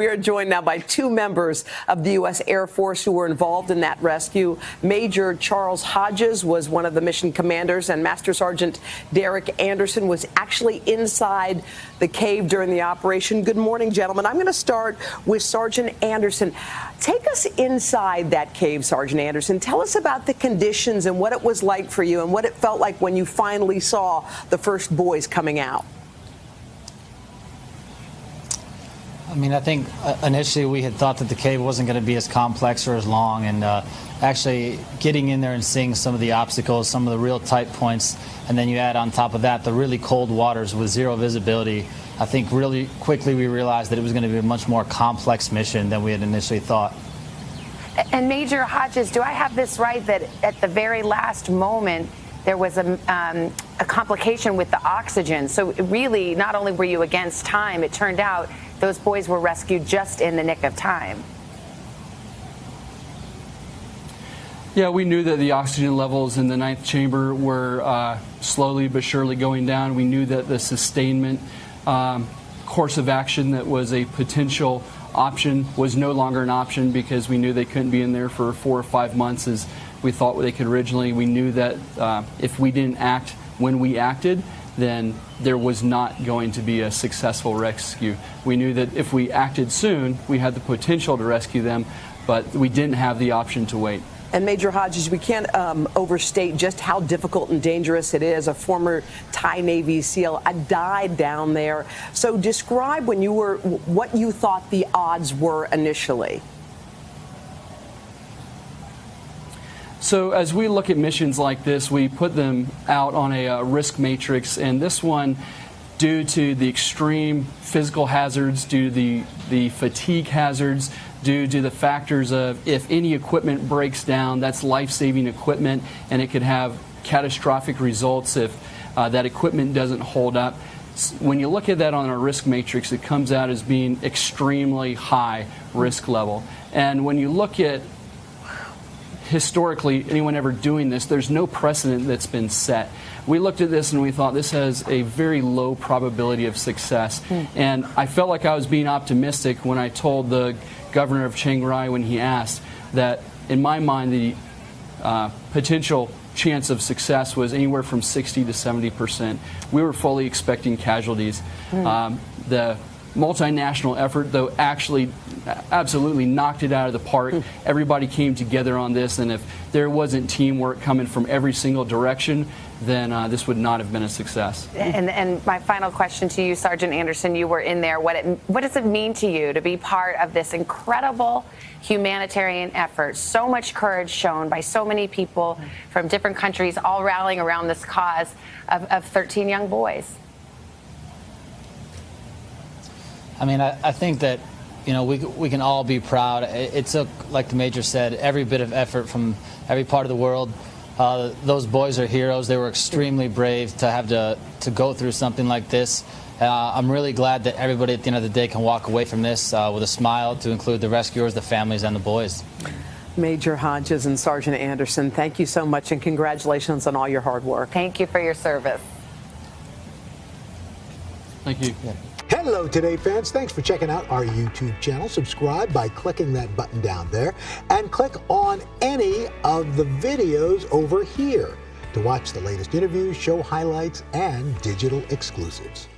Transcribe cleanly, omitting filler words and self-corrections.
We are joined now by two members of the U.S. Air Force who were involved in that rescue. Major Charles Hodges was one of the mission commanders, and Master Sergeant Derek Anderson was actually inside the cave during the operation. Good morning, gentlemen. I'm going to start with Sergeant Anderson. Take us inside that cave, Sergeant Anderson. Tell us about the conditions and what it was like for you and what it felt like when you finally saw the first boys coming out. I mean, I think initially we had thought that the cave wasn't going to be as complex or as long, and actually getting in there and seeing some of the obstacles, some of the real tight points, and then you add on top of that the really cold waters with zero visibility, I think really quickly we realized that it was going to be a much more complex mission than we had initially thought. And Major Hodges, do I have this right that at the very last moment there was a complication with the oxygen? So really, not only were you against time, it turned out those boys were rescued just in the nick of time. Yeah, we knew that the oxygen levels in the ninth chamber were slowly but surely going down. We knew that the sustainment course of action that was a potential option was no longer an option because we knew they couldn't be in there for 4 or 5 months as we thought they could originally. We knew that if we didn't act when we acted, then there was not going to be a successful rescue. We knew that if we acted soon, we had the potential to rescue them, but we didn't have the option to wait. And Major Hodges, we can't overstate just how difficult and dangerous it is. A former Thai Navy SEAL died down there. So describe when you were, what you thought the odds were initially. So as we look at missions like this, we put them out on a risk matrix, and this one, due to the extreme physical hazards, due to the fatigue hazards, due to the factors of if any equipment breaks down, that's life-saving equipment, and it could have catastrophic results if that equipment doesn't hold up. When you look at that on a risk matrix, it comes out as being extremely high risk level. And when you look at historically anyone ever doing this, there's no precedent that's been set. We looked at this and we thought this has a very low probability of success. And I felt like I was being optimistic when I told the governor of Chiang Rai when he asked that in my mind the potential chance of success was anywhere from 60 to 70%. We were fully expecting casualties. The multinational effort, though, actually absolutely knocked it out of the park. Everybody came together on this, and if there wasn't teamwork coming from every single direction, then this would not have been a success. And my final question to you, Sergeant Anderson, you were in there. What does it mean to you to be part of this incredible humanitarian effort? So much courage shown by so many people from different countries, all rallying around this cause of 13 young boys. I mean, I think that, you know, we can all be proud. It took, like the Major said, every bit of effort from every part of the world. Those boys are heroes. They were extremely brave to have to go through something like this. I'm really glad that everybody at the end of the day can walk away from this with a smile, to include the rescuers, the families, and the boys. Major Hodges and Sergeant Anderson, thank you so much, and congratulations on all your hard work. Thank you for your service. Thank you. Yeah. Hello, Today fans. Thanks for checking out our YouTube channel. Subscribe by clicking that button down there and click on any of the videos over here to watch the latest interviews, show highlights, and digital exclusives.